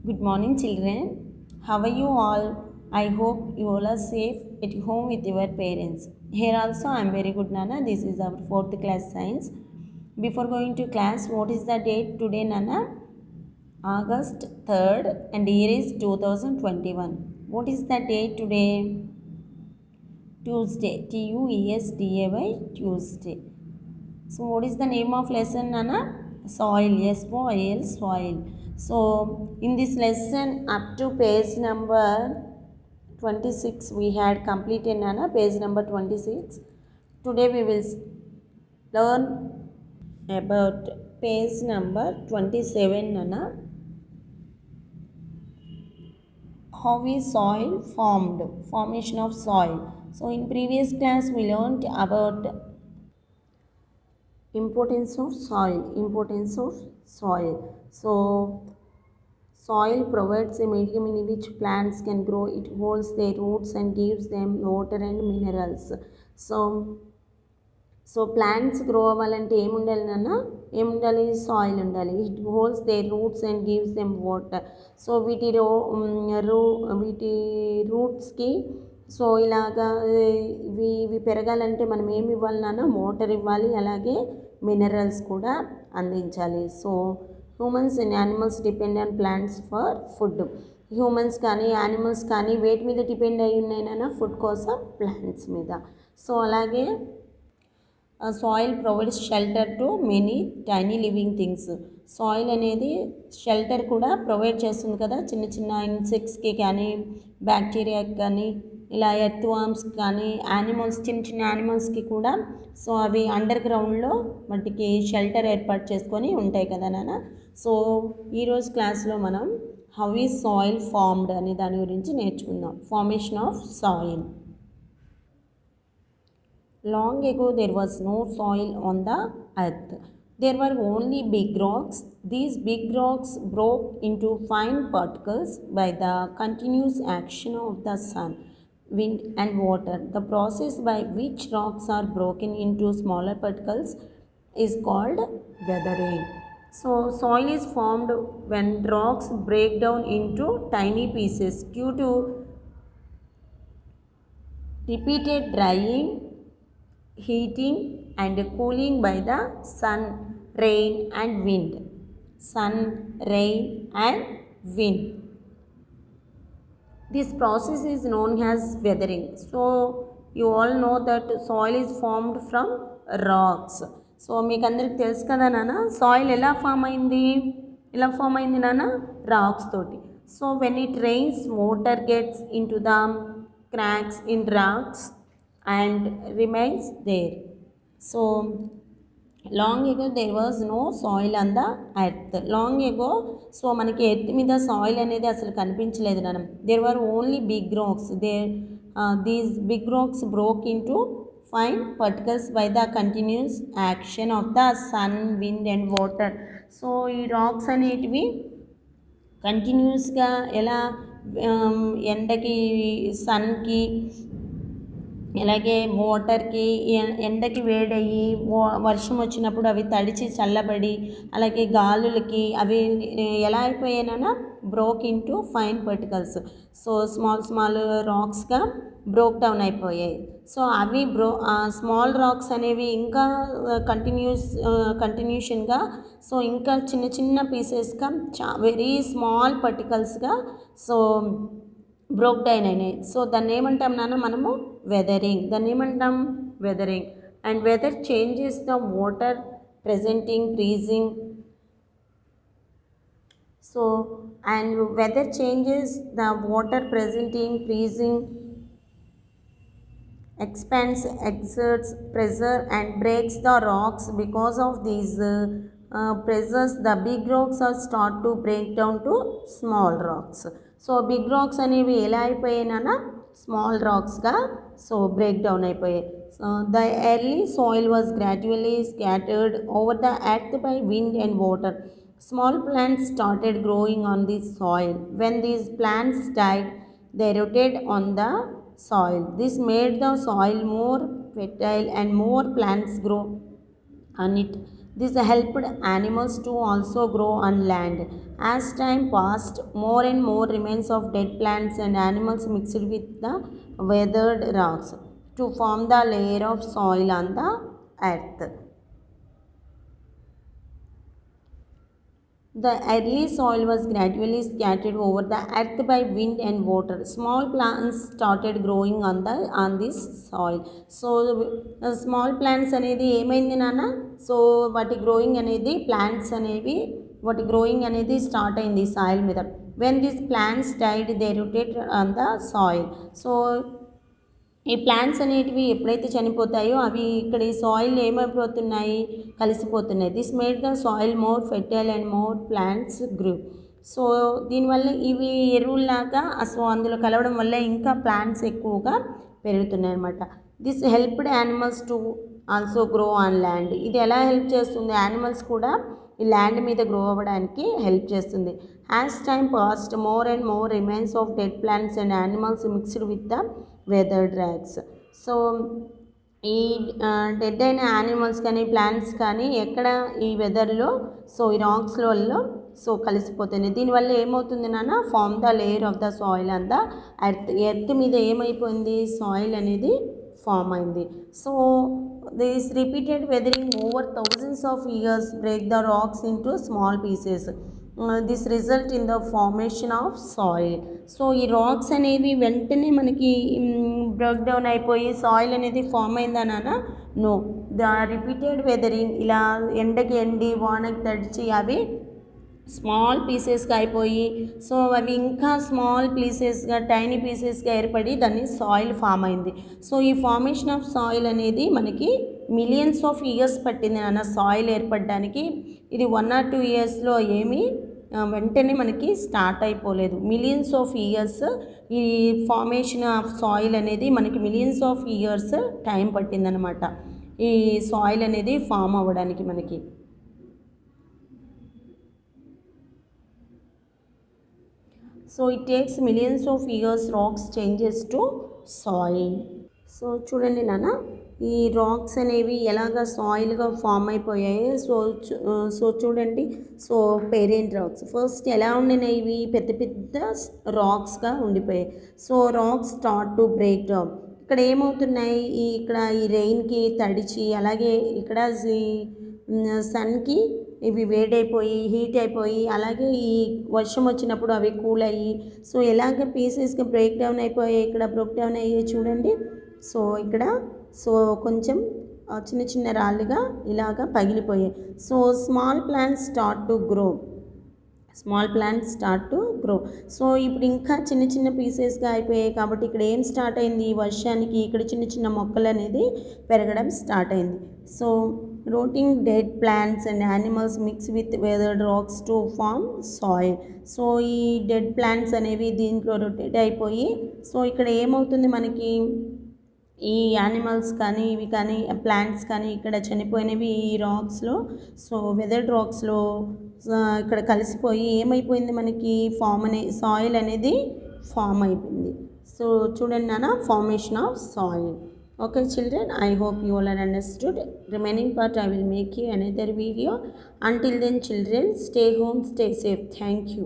Good morning, children. How are you all? I hope you all are safe at home with your parents. Here also, I am very good, Nana. This is our fourth class science. Before going to class, what is the date today, Nana? August 3rd, and year is 2021. What is the date today? Tuesday. Tuesday. Tuesday. So what is the name of lesson, Nana? Soil. S-O-I-L, soil. So in this lesson up to page number 26 we had completed, Nana, page number 26. Today we will learn about page number 27, Nana. How is soil formed? Formation of soil. So in previous class we learned about importance of soil. So soil provides a medium in which plants can grow. It holds their roots and gives them water and minerals. So plants grow అవ్వాలంటే ఏముండాలి నాన్న? ఏముండాలి? Soil ఉండాలి. It holds there roots and gives them water. So వీటి రూట్స్కి so ఇలాగా ఇవి పెరగాలంటే మనం ఏమి ఇవ్వాలి నాన్న? వాటర్ ఇవ్వాలి, అలాగే మినరల్స్ కూడా అందించాలి. So humans and animals depend on plants for food. Humans కానీ యానిమల్స్ కానీ వేటి మీద డిపెండ్ అయి ఉన్నాయి నాన్న? ఫుడ్ కోసం ప్లాంట్స్ మీద. సో అలాగే soil provides shelter to many tiny living things. Soil అనేది షెల్టర్ కూడా ప్రొవైడ్ చేస్తుంది కదా, చిన్న చిన్న ఇన్సెక్ట్స్కి కానీ బ్యాక్టీరియాకి కానీ ఇలా ఎర్త్ వామ్స్ కానీ యానిమల్స్, చిన్న చిన్న యానిమల్స్కి కూడా. సో అవి అండర్ గ్రౌండ్లో వాటికి షెల్టర్ ఏర్పాటు చేసుకొని ఉంటాయి కదా నాన్న. సో ఈరోజు క్లాస్లో మనం హౌ ఈజ్ సాయిల్ ఫార్మ్డ్ అనే దాని గురించి నేర్చుకుందాం. Formation of soil. Long ago there was no soil on the earth. There were only big rocks. These big rocks broke into fine particles by the continuous action of the sun, wind and water. The process by which rocks are broken into smaller particles is called weathering. So soil is formed when rocks break down into tiny pieces due to repeated drying, heating and cooling by the sun, rain and wind. Sun, rain and wind. This process is known as weathering. So you all know that soil is formed from rocks. So మీకు అందరికి తెలుసు కదా నాన్న, soil ఎలా form అయింది నాన్న? Rocks తోటి. So when it rains, water gets into the cracks in rocks and remains there. So long ago there was no soil on the earth. Long ago, so మనకి earth మీద soil అనేది అసలు కనిపించలేదు నాన్న. There were only big rocks. These big rocks broke into fine particles by the continuous action of the sun, wind and water. So ఈ racks అనేటివి కంటిన్యూస్గా ఎలా ఎండకి, సన్కి, అలాగే వాటర్కి, ఎండకి వేడయ్యి వర్షం వచ్చినప్పుడు అవి తడిచి చల్లబడి, అలాగే గాలులకి అవి ఎలా అయిపోయాయనా? Broke into fine particles. So small రాక్స్గా బ్రోక్ డౌన్ అయిపోయాయి. సో అవి స్మాల్ రాక్స్ అనేవి ఇంకా కంటిన్యూషన్గా, సో ఇంకా చిన్న చిన్న పీసెస్గా, వెరీ స్మాల్ పార్టికల్స్గా సో బ్రోక్ డౌన్ అయినాయి. సో దాన్ని ఏమంటాం నాన్న మనము? వెదరింగ్. దాన్ని ఏమంటాం? Weathering. And weather changes the water presenting, freezing. So and weather changes the water presenting, freezing, expands, exerts pressure and breaks the rocks. Because of these pressures, the big rocks are start to break down to small rocks. So big rocks అనేవి ఎలా అయిపోయాయినా? Small రాక్స్గా so break down అయిపోయాయి. So the early soil was gradually scattered over the earth by wind and water. Small plants started growing on this soil. When these plants died, they rooted on the soil. This made the soil more fertile and more plants grow on it. This helped animals to also grow on land. As time passed, more and more remains of dead plants and animals mixed with the weathered rocks to form the layer of soil on the earth. The early soil was gradually scattered over the earth by wind and water. Small plants started growing on this soil. So small plants అనేది ఏమైంది నాన్న, so వాటి growing అనేది plants అనేవి వాటి growing అనేది start అయింది soil మీద. When this plants died they rotate on the soil. So ఈ ప్లాంట్స్ అనేటివి ఎప్పుడైతే చనిపోతాయో అవి ఇక్కడ ఈ సాయిల్ ఏమైపోతున్నాయి, కలిసిపోతున్నాయి. This made the soil more fertile and more plants grew. So దీనివల్ల ఇవి ఎరువులాగా సో అందులో కలవడం వల్ల ఇంకా ప్లాంట్స్ ఎక్కువగా పెరుగుతున్నాయి అన్నమాట. This helped animals to also grow on land. ఇది ఎలా హెల్ప్ చేస్తుంది, యానిమల్స్ కూడా ఈ ల్యాండ్ మీద గ్రో అవ్వడానికి హెల్ప్ చేస్తుంది. As time past, more and more remains of dead plants and animals mixed with the weathered racks. So ఈ dead అయిన యానిమల్స్ కానీ ప్లాంట్స్ కానీ ఎక్కడ ఈ వెదర్లో సో ఈ రాక్స్లలో సో కలిసిపోతుంది. దీనివల్ల ఏమవుతుంది నాన్న, form the layer of the soil and the earth. Earth మీద ఏమైపోయింది, సాయిల్ అనేది ఫామ్ అయింది. So this repeated weathering over thousands of years break the rocks into small pieces. This result in the formation of soil. So ఈ rocks అనేవి వెంటనే మనకి break down అయిపోయి soil అనేది ఫామ్ అయిందా నాన్న? నో. ద రిపీటెడ్ వెదరింగ్, ఇలా ఎండకి ఎండి వానకి తడిచి అవి స్మాల్ పీసెస్గా అయిపోయి సో అవి ఇంకా స్మాల్ పీసెస్గా టైనీ పీసెస్గా ఏర్పడి దాన్ని సాయిల్ ఫామ్ అయింది. సో ఈ ఫార్మేషన్ ఆఫ్ సాయిల్ అనేది మనకి మిలియన్స్ ఆఫ్ ఇయర్స్ పట్టింది నాన్న సాయిల్ ఏర్పడడానికి. ఇది 1 or 2 ఇయర్స్లో ఏమీ వెంటనే మనకి స్టార్ట్ అయిపోలేదు. మిలియన్స్ ఆఫ్ ఇయర్స్ ఈ ఫార్మేషన్ ఆఫ్ సాయిల్ అనేది మనకి మిలియన్స్ ఆఫ్ ఇయర్స్ టైం పట్టిందనమాట ఈ సాయిల్ అనేది ఫామ్ అవ్వడానికి మనకి. So it takes millions of years rocks changes to soil. So చూడండి నాన్న, ఈ రాక్స్ అనేవి ఎలాగ సాయిల్గా ఫామ్ అయిపోయాయి. సో చూడండి, సో పేరెంట్ రాక్స్ ఫస్ట్ ఎలా ఉండినాయి, ఇవి పెద్ద పెద్ద రాక్స్గా ఉండిపోయాయి. So rocks start to break down. ఇక్కడ ఏమవుతున్నాయి, ఇక్కడ ఈ రెయిన్కి తడిచి అలాగే ఇక్కడ సన్కి ఇవి వేడైపోయి హీట్ అయిపోయి అలాగే ఈ వర్షం వచ్చినప్పుడు అవి కూల్ అయ్యి సో ఎలాగ పీసెస్గా బ్రేక్ డౌన్ అయిపోయాయి, ఇక్కడ బ్రేక్ డౌన్ అయ్యాయి చూడండి. సో ఇక్కడ సో కొంచెం చిన్న చిన్న రాళ్ళుగా ఇలాగా పగిలిపోయాయి. So small plants start to grow. So ఇప్పుడు ఇంకా చిన్న చిన్న పీసెస్గా అయిపోయాయి కాబట్టి ఇక్కడ ఏం స్టార్ట్ అయింది, వర్షానికి ఇక్కడ చిన్న చిన్న మొక్కలు అనేది పెరగడం స్టార్ట్ అయింది. So rotting dead plants and animals mix with weathered rocks to form soil. So ఈ డెడ్ ప్లాంట్స్ అనేవి దీంట్లో రొటేట్ అయిపోయి సో ఇక్కడ ఏమవుతుంది మనకి, ఈ యానిమల్స్ కానీ ఇవి కానీ ప్లాంట్స్ కానీ ఇక్కడ చనిపోయినవి ఈ రాక్స్లో సో వెదర్డ్ రాక్స్లో ఇక్కడ కలిసిపోయి ఏమైపోయింది మనకి సాయిల్ అనేది ఫామ్ అయిపోయింది. సో చూడండి నాన్న, formation of soil. Okay children, I hope you all are understood. Remaining part I will make you another video. Until then children, stay home, stay safe. Thank you.